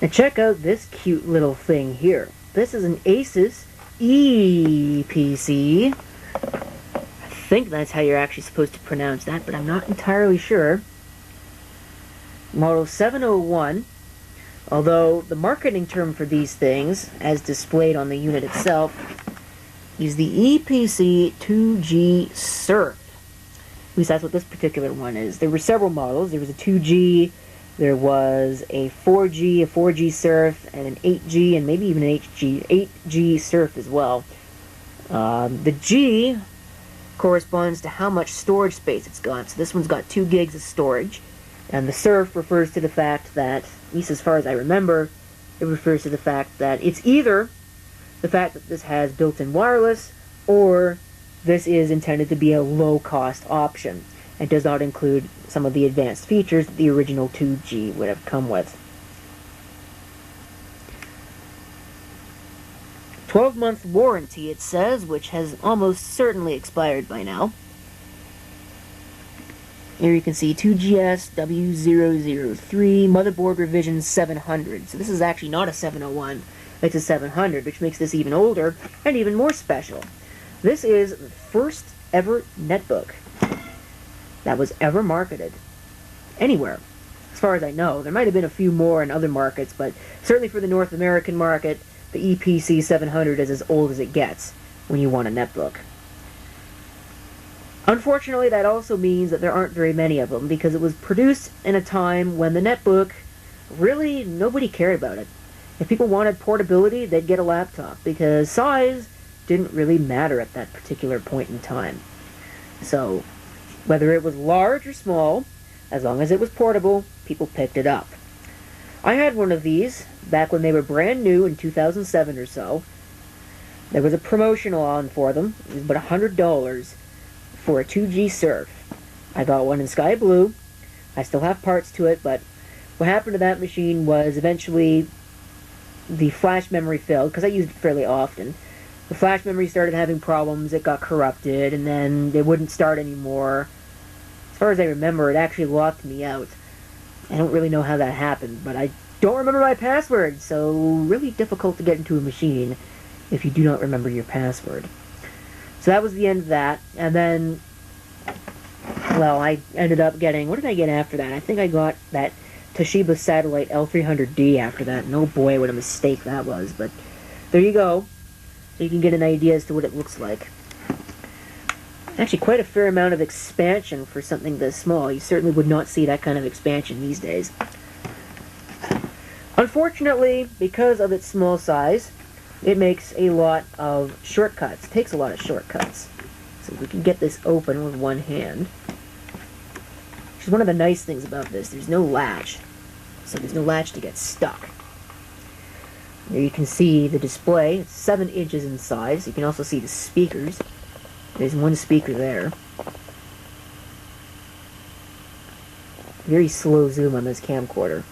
And check out this cute little thing here. This is an Asus EEE PC. I think that's how you're actually supposed to pronounce that, but I'm not entirely sure. Model 701, although the marketing term for these things, as displayed on the unit itself, is the EPC 2G Surf. At least that's what this particular one is. There were several models. There was a 2G, there was a 4G Surf, and an 8G, and maybe even an 8G Surf as well. The G corresponds to how much storage space it's got. So this one's got 2 gigs of storage, and the Surf refers to the fact that, at least as far as I remember, it refers to the fact that it's either the fact that this has built-in wireless, or this is intended to be a low-cost option and does not include some of the advanced features that the original 2G would have come with. 12-month warranty, it says, which has almost certainly expired by now. Here you can see 2GS W003 motherboard revision 700. So this is actually not a 701, it's a 700, which makes this even older and even more special. This is the first ever netbook that was ever marketed anywhere, as far as I know. There might have been a few more in other markets, but certainly for the North American market, the EPC 700 is as old as it gets when you want a netbook. Unfortunately, that also means that there aren't very many of them, because it was produced in a time when the netbook, really, nobody cared about it. If people wanted portability, they'd get a laptop, because size didn't really matter at that particular point in time. So, whether it was large or small, as long as it was portable, people picked it up. I had one of these back when they were brand new in 2007 or so. There was a promotional on for them. It was about $100 for a 2G Surf. I got one in sky blue. I still have parts to it, but what happened to that machine was eventually the flash memory failed, because I used it fairly often. The flash memory started having problems, it got corrupted, and then it wouldn't start anymore. As far as I remember, it actually locked me out. I don't really know how that happened, but I don't remember my password, so really difficult to get into a machine if you do not remember your password. So that was the end of that, and then, well, I ended up getting, what did I get after that? I think I got that Toshiba Satellite L300D after that, and oh boy, what a mistake that was, but there you go. So you can get an idea as to what it looks like. Actually, quite a fair amount of expansion for something this small. You certainly would not see that kind of expansion these days. Unfortunately, because of its small size, it makes a lot of shortcuts. It takes a lot of shortcuts. So we can get this open with one hand. Which is one of the nice things about this. There's no latch. So there's no latch to get stuck. There you can see the display. It's 7 inches in size. You can also see the speakers. There's one speaker there. Very slow zoom on this camcorder.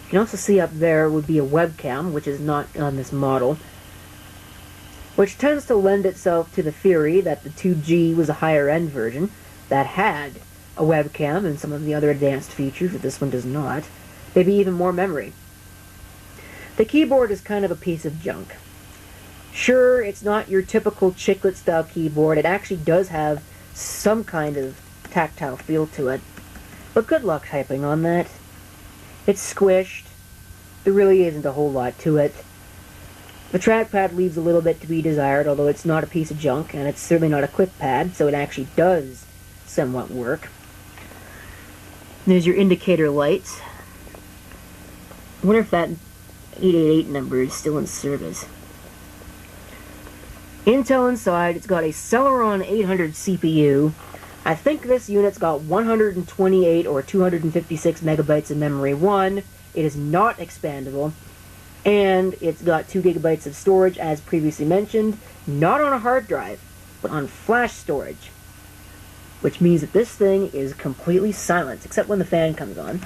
You can also see up there would be a webcam, which is not on this model, which tends to lend itself to the theory that the 2G was a higher end version that had a webcam and some of the other advanced features that this one does not. Maybe even more memory. The keyboard is kind of a piece of junk. Sure, it's not your typical chiclet style keyboard. It actually does have some kind of tactile feel to it, but good luck typing on that. It's squished. There really isn't a whole lot to it. The trackpad leaves a little bit to be desired, although it's not a piece of junk, and it's certainly not a quick pad, so it actually does somewhat work. There's your indicator lights. I wonder if that 888 number is still in service. Intel inside, it's got a Celeron 800 CPU. I think this unit's got 128 or 256 megabytes of memory. It is not expandable, and it's got 2 gigabytes of storage, as previously mentioned, not on a hard drive, but on flash storage, which means that this thing is completely silent, except when the fan comes on.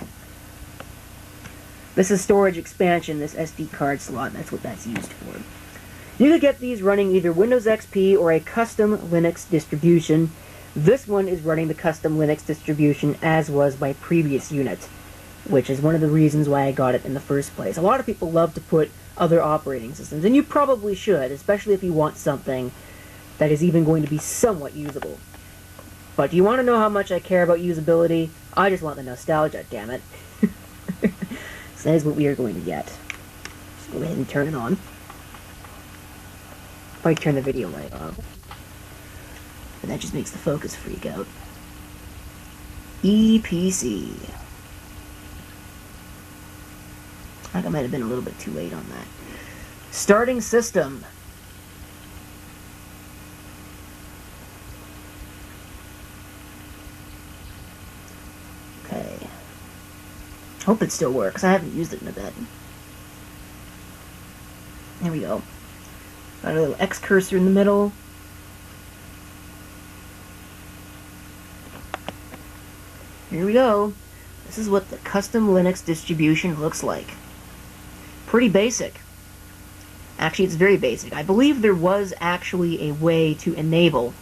This is storage expansion, this SD card slot, that's what that's used for. You could get these running either Windows XP or a custom Linux distribution. This one is running the custom Linux distribution, as was my previous unit. which is one of the reasons why I got it in the first place. A lot of people love to put other operating systems, and you probably should, especially if you want something that is even going to be somewhat usable. But do you want to know how much I care about usability? I just want the nostalgia, damn it. So that is what we are going to get. Let's go ahead and turn it on. Probably turn the video light off. But that just makes the focus freak out. EPC. I think I might have been a little bit too late on that. Starting system. Okay. Hope it still works. I haven't used it in a bit. There we go. Got a little X cursor in the middle. Here we go. This is what the custom Linux distribution looks like. Pretty basic. Actually, it's very basic. I believe there was actually a way to enable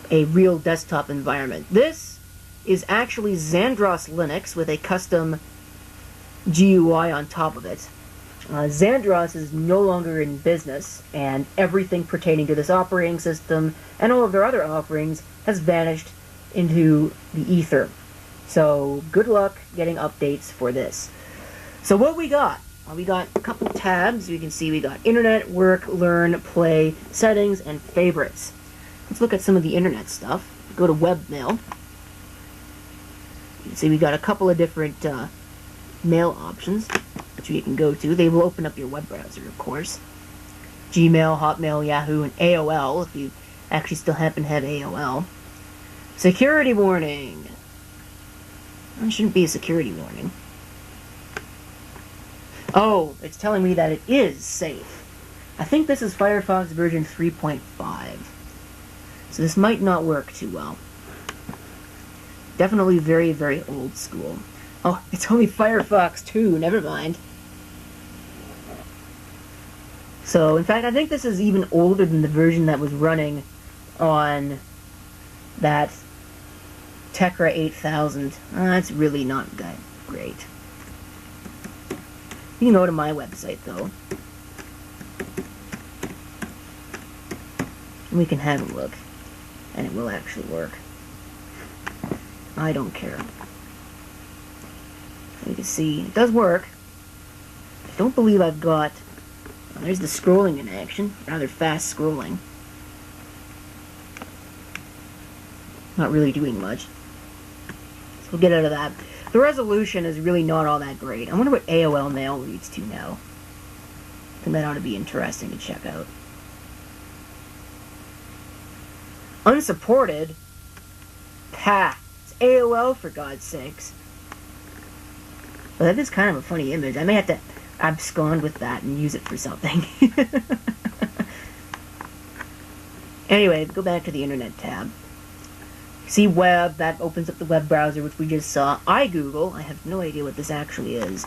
a real desktop environment. This is actually Xandra Linux with a custom GUI on top of it. Xandra is no longer in business, and everything pertaining to this operating system and all of their other offerings has vanished into the ether. So good luck getting updates for this. So what we got? Well, we got a couple tabs. You can see we got Internet, Work, Learn, Play, Settings, and Favorites. Let's look at some of the Internet stuff. Go to Webmail. You can see we got a couple of different mail options which you can go to. They will open up your web browser, of course. Gmail, Hotmail, Yahoo, and AOL, if you actually still happen to have AOL. Security warning. That shouldn't be a security warning. Oh, it's telling me that it is safe. I think this is Firefox version 3.5. So this might not work too well. Definitely very, very old school. Oh, it's only Firefox 2, never mind. So, in fact, I think this is even older than the version that was running on that Tekra 8000. That's really not that great. You can go to my website, though. And we can have a look. And it will actually work. I don't care. You can see, it does work. I don't believe I've got... Well, there's the scrolling in action. Rather fast scrolling. Not really doing much. So we'll get out of that. The resolution is really not all that great. I wonder what AOL Mail reads to now. I think that ought to be interesting to check out. Unsupported? Pah! It's AOL, for God's sakes. Well, that is kind of a funny image. I may have to abscond with that and use it for something. Anyway, go back to the Internet tab. See Web, that opens up the web browser, which we just saw. iGoogle, I have no idea what this actually is.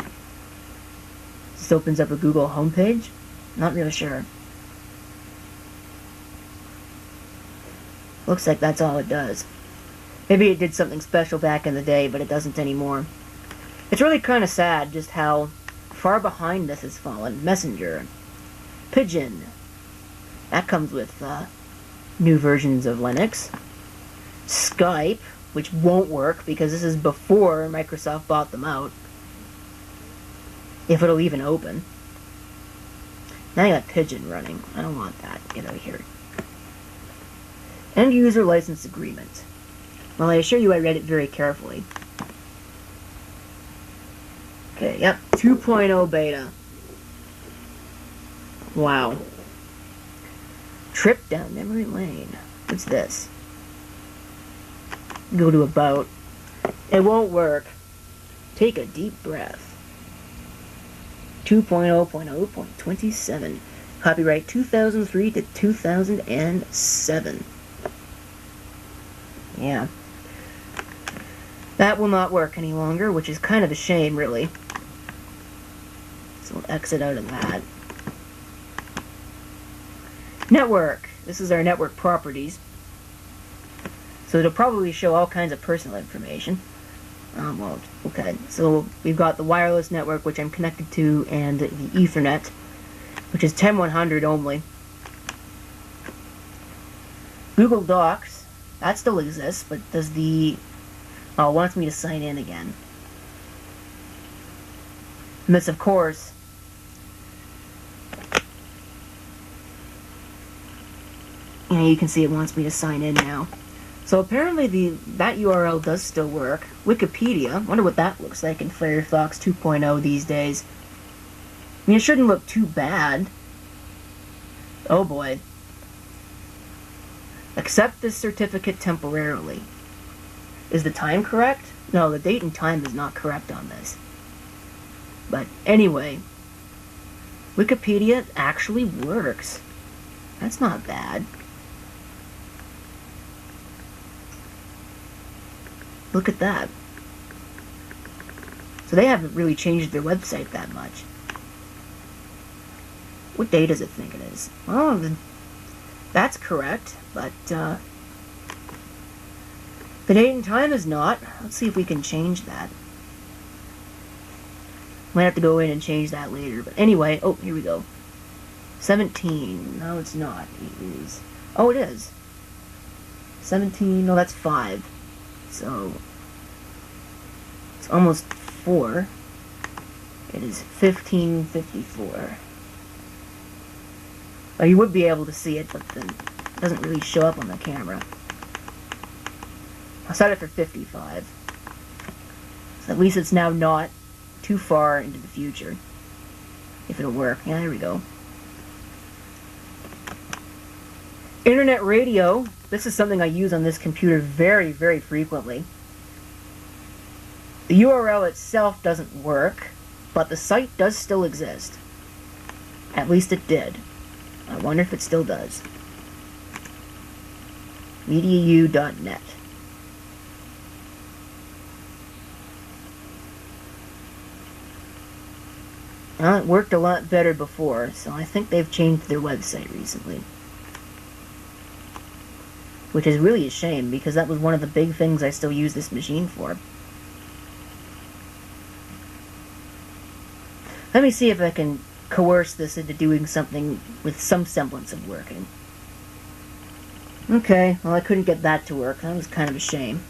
This opens up a Google homepage? Not really sure. Looks like that's all it does. Maybe it did something special back in the day, but it doesn't anymore. It's really kind of sad just how far behind this has fallen. Messenger. Pigeon. That comes with new versions of Linux. Skype, which won't work because this is before Microsoft bought them out. If it'll even open. Now you got Pigeon running. I don't want that. Get out of here. End user license agreement. Well, I assure you I read it very carefully. Okay, yep, 2.0 beta. Wow. Trip down memory lane. What's this? Go to About. It won't work. Take a deep breath. 2.0.0.27. Copyright 2003 to 2007. Yeah. That will not work any longer, which is kind of a shame, really. So we'll exit out of that. Network. This is our network properties. So it'll probably show all kinds of personal information. Well, okay. So we've got the wireless network, which I'm connected to, and the Ethernet, which is 10100 only. Google Docs, that still exists, but does the... Oh, it wants me to sign in again. And this, of course... You can see it wants me to sign in now. So apparently that URL does still work. Wikipedia, wonder what that looks like in Firefox 2.0 these days. I mean, it shouldn't look too bad. Oh boy. Accept this certificate temporarily. Is the time correct? No, the date and time is not correct on this. But anyway, Wikipedia actually works. That's not bad. Look at that. So they haven't really changed their website that much. What day does it think it is? Well, that's correct, but the date and time is not. Let's see if we can change that. Might have to go in and change that later, but anyway, oh, here we go. 17. No, it's not. It is. Oh, it is. 17. No, that's 5. So, it's almost 4. It is 15:54. Well, you would be able to see it, but then it doesn't really show up on the camera. I'll set it for 55. So at least it's now not too far into the future. If it'll work. Yeah, there we go. Internet radio. This is something I use on this computer very, very frequently. The URL itself doesn't work, but the site does still exist. At least it did. I wonder if it still does. mediau.net. Well, it worked a lot better before, so I think they've changed their website recently. Which is really a shame, because that was one of the big things I still use this machine for. Let me see if I can coerce this into doing something with some semblance of working. Okay, well I couldn't get that to work. That was kind of a shame.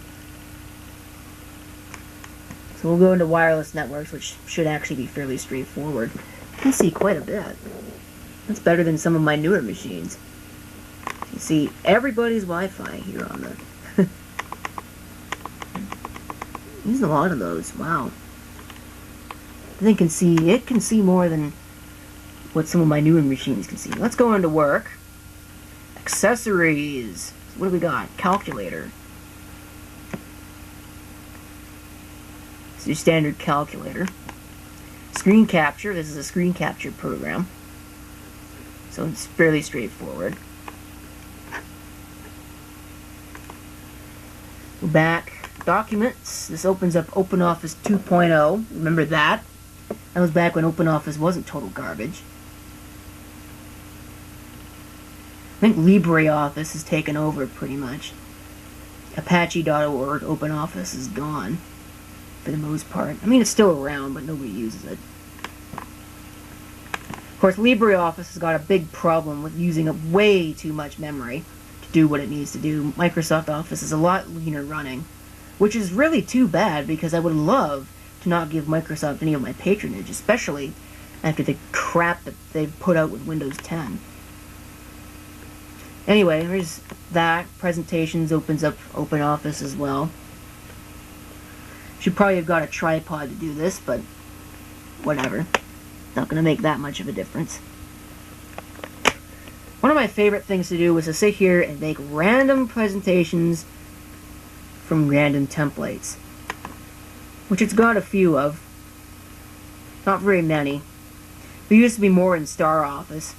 So we'll go into wireless networks, which should actually be fairly straightforward. You can see quite a bit. That's better than some of my newer machines. You see everybody's Wi-Fi here on the... There's a lot of those. Wow. It can see more than what some of my newer machines can see. Let's go into work. Accessories. What do we got? Calculator. It's your standard calculator. Screen capture. This is a screen capture program. So it's fairly straightforward. Go back. Documents. This opens up OpenOffice 2.0. Remember that? That was back when OpenOffice wasn't total garbage. I think LibreOffice has taken over pretty much. Apache.org, OpenOffice is gone for the most part. I mean, it's still around, but nobody uses it. Of course, LibreOffice has got a big problem with using up way too much memory to do what it needs to do. Microsoft Office is a lot leaner running, which is really too bad, because I would love to not give Microsoft any of my patronage, especially after the crap that they've put out with Windows 10. Anyway, here's that. Presentations opens up OpenOffice as well. Should probably have got a tripod to do this, but whatever. Not going to make that much of a difference. One of my favorite things to do was to sit here and make random presentations from random templates, which it's got a few of. Not very many. There used to be more in Star Office.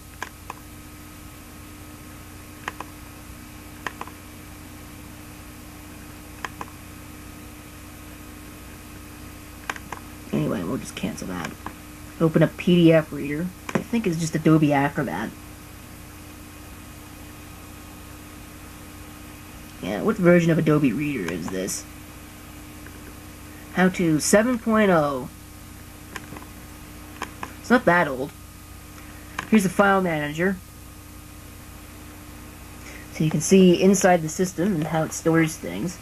Anyway, we'll just cancel that. Open up PDF Reader. I think it's just Adobe Acrobat. Yeah, And what version of Adobe Reader is this? How to 7.0. It's not that old. Here's the file manager. So you can see inside the system and how it stores things.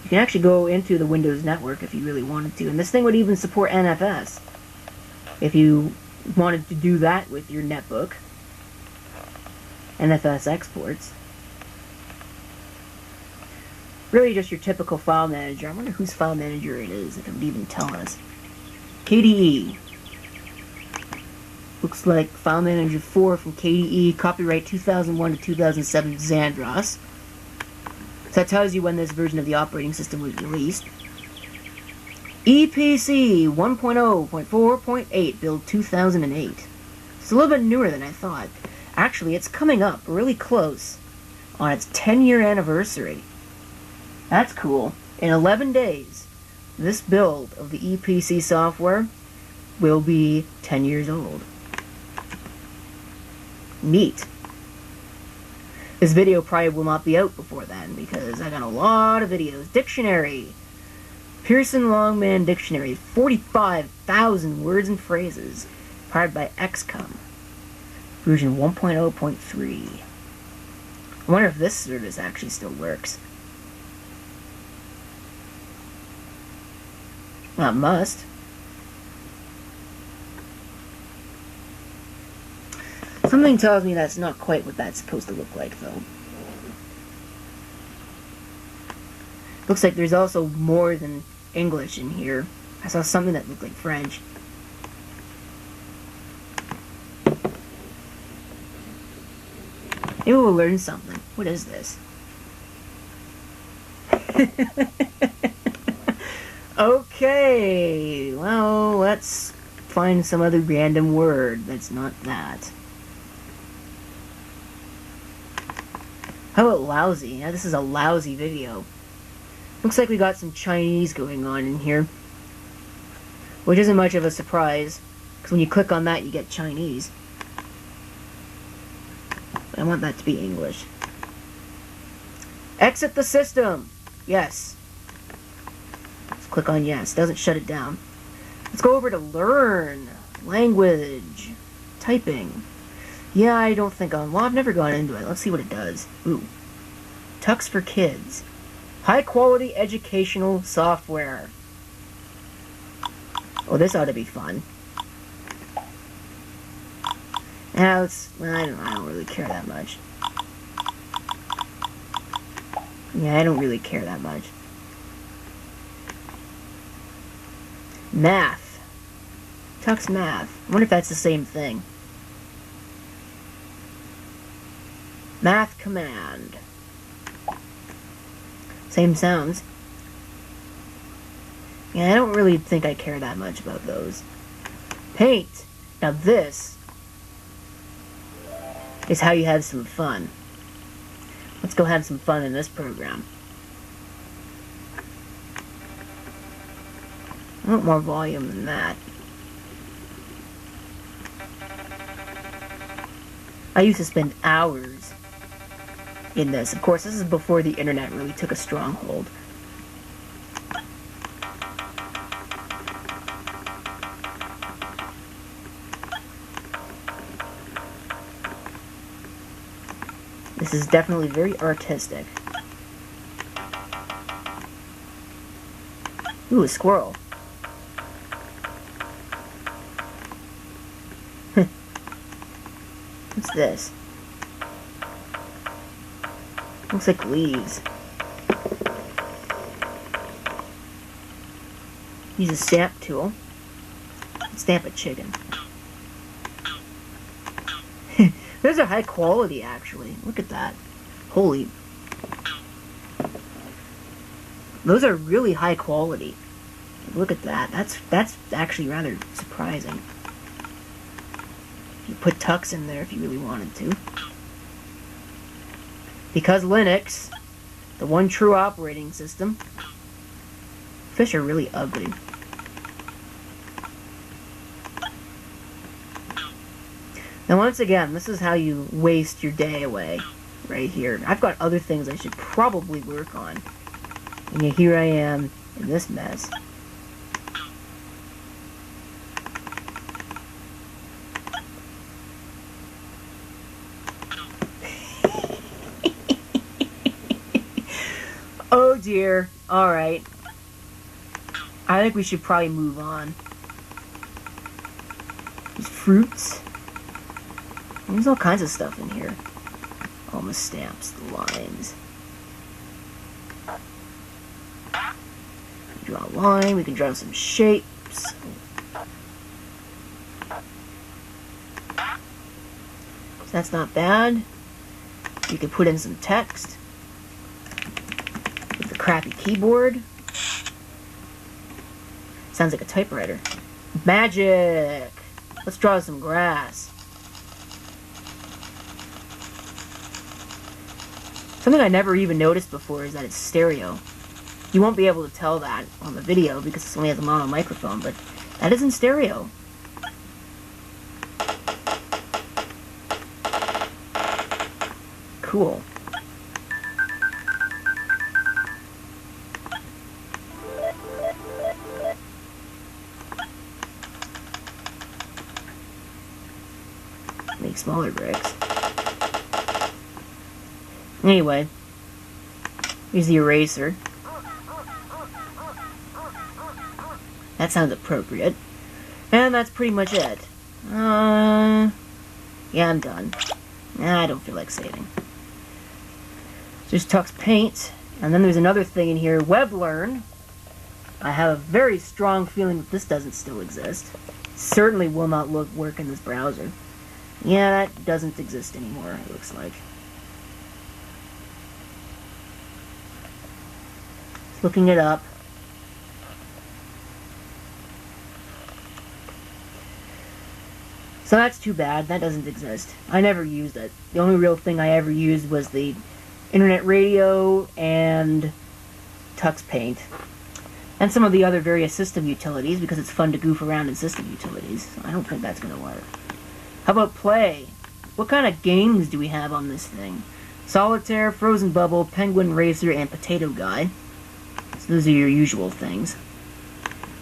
You can actually go into the Windows network if you really wanted to, and this thing would even support NFS if you wanted to do that with your netbook. NFS exports. Really just your typical file manager. I wonder whose file manager it is, if it would even tell us. KDE. Looks like file manager 4 from KDE, copyright 2001 to 2007 Xandros. So that tells you when this version of the operating system was released. EPC 1.0.4.8, build 2008. It's a little bit newer than I thought. Actually, it's coming up really close on its 10-year anniversary. That's cool. In 11 days, this build of the EPC software will be 10 years old. Neat. This video probably will not be out before then, because I got a lot of videos. Dictionary. Pearson Longman Dictionary. 45,000 words and phrases. Powered by XCOM. Version 1.0.3. I wonder if this service actually still works. Well, it must. Something tells me that's not quite what that's supposed to look like, though. Looks like there's also more than English in here. I saw something that looked like French. Maybe we'll learn something. What is this? Okay, well, let's find some other random word that's not that. How about lousy? Yeah, this is a lousy video. Looks like we got some Chinese going on in here. Which isn't much of a surprise, because when you click on that, you get Chinese. But I want that to be English. Exit the system! Yes. Let's click on yes. Doesn't shut it down. Let's go over to learn. Language. Typing. Yeah, I don't think well, I've never gone into it. Let's see what it does. Ooh. Tux for Kids. High quality educational software. Oh, this ought to be fun. Now I don't really care that much. Yeah, I don't really care that much. Math. Tux Math. I wonder if that's the same thing. Math command. Same sounds. Yeah, I don't really think I care that much about those. Paint. Now this is how you have some fun. Let's go have some fun in this program. I want more volume than that. I used to spend hours in this. Of course, this is before the internet really took a stronghold. This is definitely very artistic. Ooh, a squirrel. What's this? Looks like leaves. Use a stamp tool. Stamp a chicken. Those are high quality, actually. Look at that. Holy. Those are really high quality. Look at that. That's actually rather surprising. You put Tux in there if you really wanted to. Because Linux, the one true operating system. Fish are really ugly. Now once again, this is how you waste your day away, right here. I've got other things I should probably work on. And yet here I am in this mess. Oh dear. Alright. I think we should probably move on. There's fruits. There's all kinds of stuff in here. All the stamps, the lines. Draw a line, we can draw some shapes. So that's not bad. You can put in some text with the crappy keyboard. Sounds like a typewriter. Magic! Let's draw some grass. Something I never even noticed before is that it's stereo. You won't be able to tell that on the video because it's only has a mono microphone, but that is in stereo. Cool. Make smaller bricks. Anyway, here's the eraser. That sounds appropriate. And that's pretty much it. Yeah, I'm done. I don't feel like saving. Just Tux Paint. And then there's another thing in here, Weblearn. I have a very strong feeling that this doesn't still exist. Certainly will not work in this browser. Yeah, that doesn't exist anymore, it looks like. Just looking it up. So that's too bad. That doesn't exist. I never used it. The only real thing I ever used was the internet radio and Tux Paint. And some of the other various system utilities, because it's fun to goof around in system utilities. I don't think that's going to work. How about play? What kind of games do we have on this thing? Solitaire, Frozen Bubble, Penguin Racer, and Potato Guy. So those are your usual things.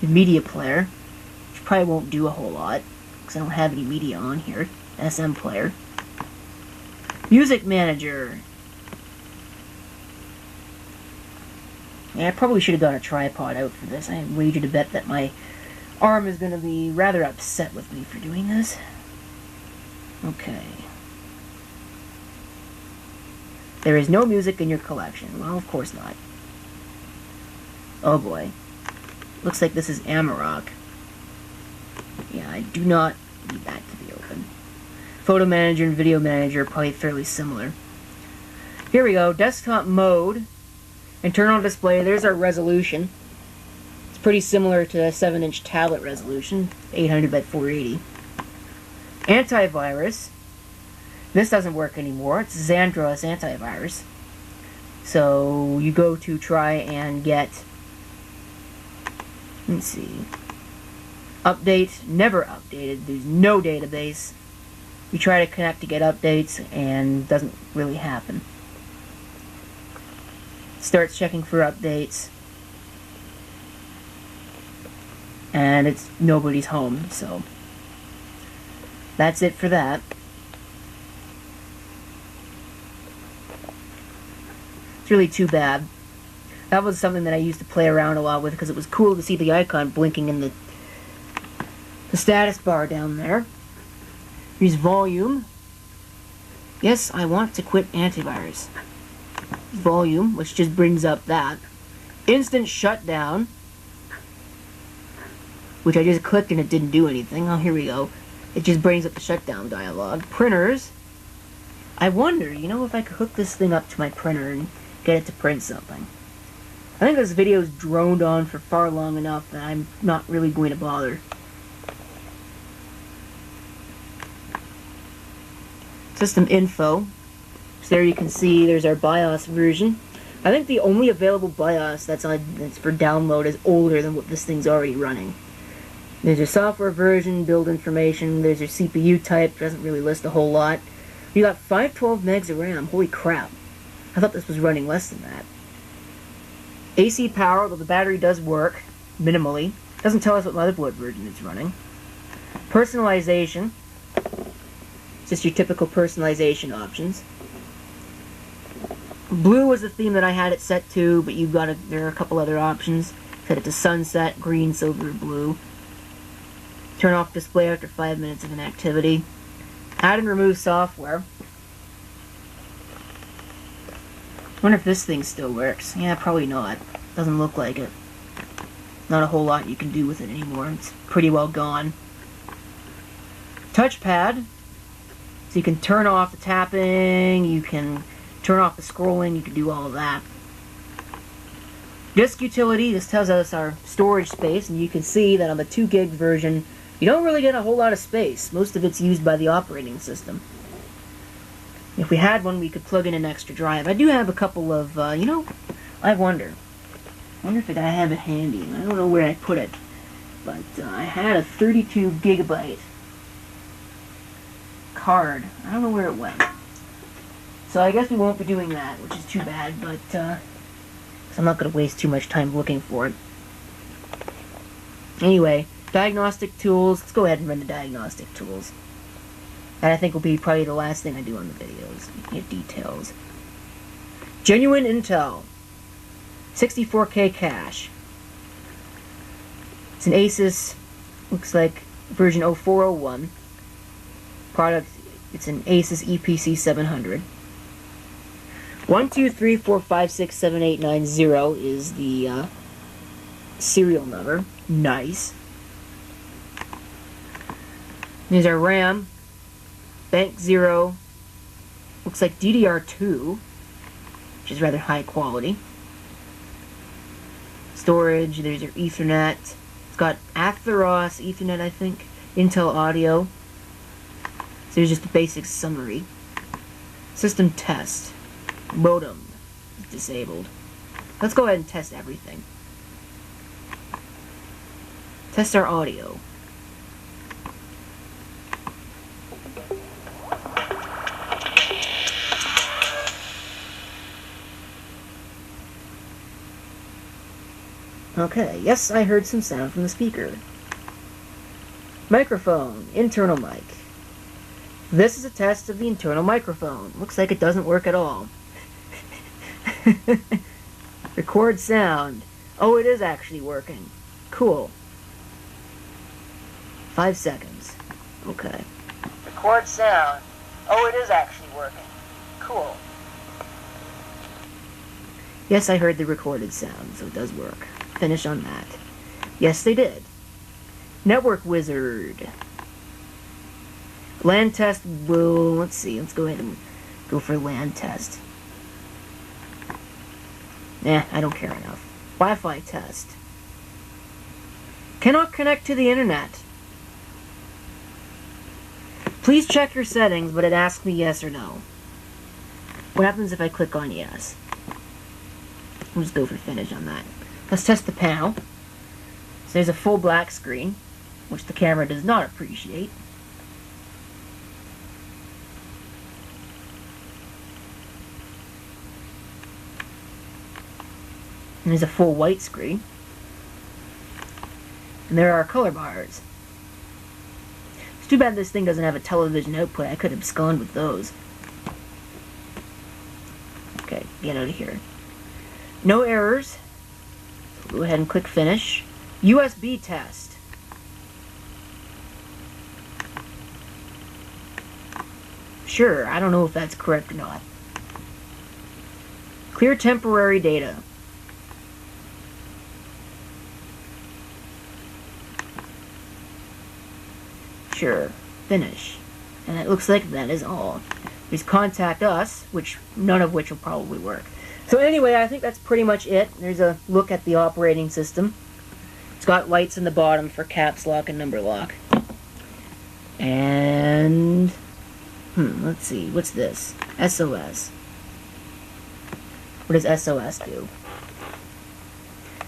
The media player, which probably won't do a whole lot, because I don't have any media on here. SM player. Music manager. Yeah, I probably should have got a tripod out for this. I wagered a bet that my arm is going to be rather upset with me for doing this. Okay. There is no music in your collection. Well, of course not. Oh boy. Looks like this is Amarok. Yeah, I do not need that to be open. Photo Manager and Video Manager are probably fairly similar. Here we go. Desktop mode. Internal display. There's our resolution. It's pretty similar to a 7-inch tablet resolution. 800 by 480. Antivirus. This doesn't work anymore. It's Xandra's antivirus. So you go to try and get, let's see, update, never updated. There's no database. You try to connect to get updates and it doesn't really happen. Starts checking for updates and it's nobody's home, so that's it for that. It's really too bad. That was something that I used to play around a lot with because it was cool to see the icon blinking in the status bar down there. Here's volume. Yes, I want to quit antivirus. Volume, which just brings up that. Instant shutdown, which I just clicked and it didn't do anything. Oh, here we go. It just brings up the shutdown dialog. Printers. I wonder, you know, if I could hook this thing up to my printer and get it to print something. I think this video's droned on for far long enough that I'm not really going to bother. System info. So there you can see there's our BIOS version. I think the only available BIOS that's for download is older than what this thing's already running. There's your software version, build information, there's your CPU type, doesn't really list a whole lot. You got 512 megs of RAM, holy crap. I thought this was running less than that. AC power, though the battery does work, minimally. Doesn't tell us what motherboard version it's running. Personalization. It's just your typical personalization options. Blue was the theme that I had it set to, but there are a couple other options. Set it to sunset, green, silver, blue. Turn off display after 5 minutes of inactivity. Add and remove software. Wonder if this thing still works. Yeah, probably not. Doesn't look like it. Not a whole lot you can do with it anymore. It's pretty well gone. Touchpad. So you can turn off the tapping, you can turn off the scrolling, you can do all of that. Disk utility, this tells us our storage space, and you can see that on the 2 gig version, you don't really get a whole lot of space. Most of it's used by the operating system. If we had one, we could plug in an extra drive. I do have a couple of, I wonder if I have it handy. I don't know where I put it, but I had a 32 gigabyte card. I don't know where it went. So I guess we won't be doing that, which is too bad, but I'm not going to waste too much time looking for it. Anyway, Diagnostic Tools. Let's go ahead and run the Diagnostic Tools. That I think will be probably the last thing I do on the videos. Get details. Genuine Intel. 64K cache. It's an Asus, looks like version 0401. Product, it's an Asus EPC 700. 12345678890 is the serial number. Nice. Here's our RAM. Bank 0. Looks like DDR2, which is rather high quality. Storage, there's your Ethernet. It's got Atheros Ethernet, I think. Intel audio. So here's just a basic summary. System test. Modem is disabled. Let's go ahead and test everything. Test our audio. Okay, yes, I heard some sound from the speaker. Microphone, internal mic. This is a test of the internal microphone. Looks like it doesn't work at all. Record sound. Oh, it is actually working. Cool. 5 seconds. Okay. Record sound. Oh, it is actually working. Cool. Yes, I heard the recorded sound, so it does work. Finish on that. Yes, they did. Network Wizard. LAN test will... Let's see. Let's go ahead and go for LAN test. I don't care enough. Wi-Fi test. Cannot connect to the internet. Please check your settings, but it asks me yes or no. What happens if I click on yes? We'll just go for finish on that. Let's test the panel. So there's a full black screen, which the camera does not appreciate. And there's a full white screen. And there are color bars. It's too bad this thing doesn't have a television output. I could abscond with those. Okay, get out of here. No errors. So go ahead and click finish. USB test. Sure, I don't know if that's correct or not. Clear temporary data. Sure, finish. And it looks like that is all. Please contact us, which none of which will probably work. So anyway, I think that's pretty much it. There's a look at the operating system. It's got lights in the bottom for caps lock and number lock. And let's see, what's this? SOS. What does SOS do?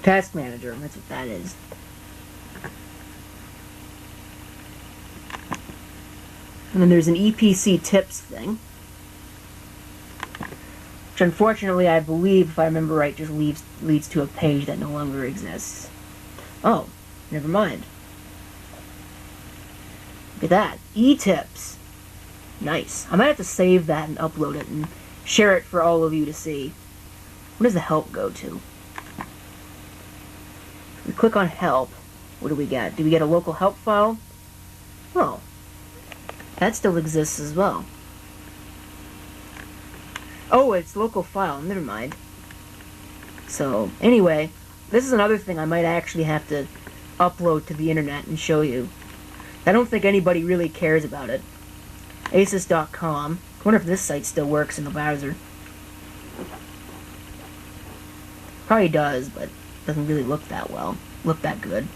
Task manager, that's what that is. And then there's an EPC tips thing, which unfortunately I believe, if I remember right, just leads to a page that no longer exists. Oh, never mind. Look at that. E-tips. Nice. I might have to save that and upload it and share it for all of you to see. What does the help go to? We click on help. What do we get? Do we get a local help file? Oh. That still exists as well. Oh, it's local file. Never mind. So, anyway, this is another thing I might actually have to upload to the internet and show you. I don't think anybody really cares about it. Asus.com. I wonder if this site still works in the browser. Probably does, but doesn't really look that well. Look that good.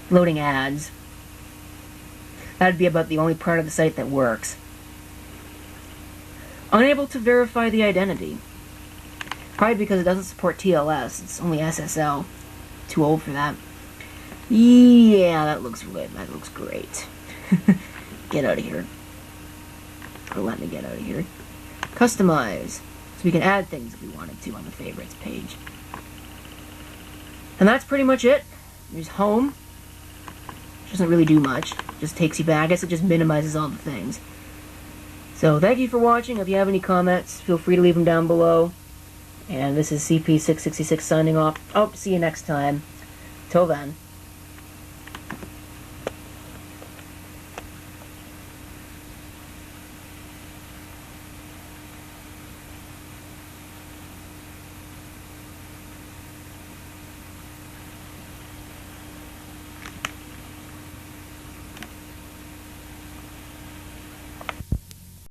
Loading ads. That'd be about the only part of the site that works. Unable to verify the identity. Probably because it doesn't support TLS. It's only SSL. Too old for that. Yeah, that looks good. That looks great. Get out of here. Or let me get out of here. Customize. So we can add things if we wanted to on the favorites page. And that's pretty much it. There's home. Doesn't really do much. Just takes you back. I guess it just minimizes all the things. So thank you for watching. If you have any comments, feel free to leave them down below. And this is CP666 signing off. Oh, see you next time. Till then.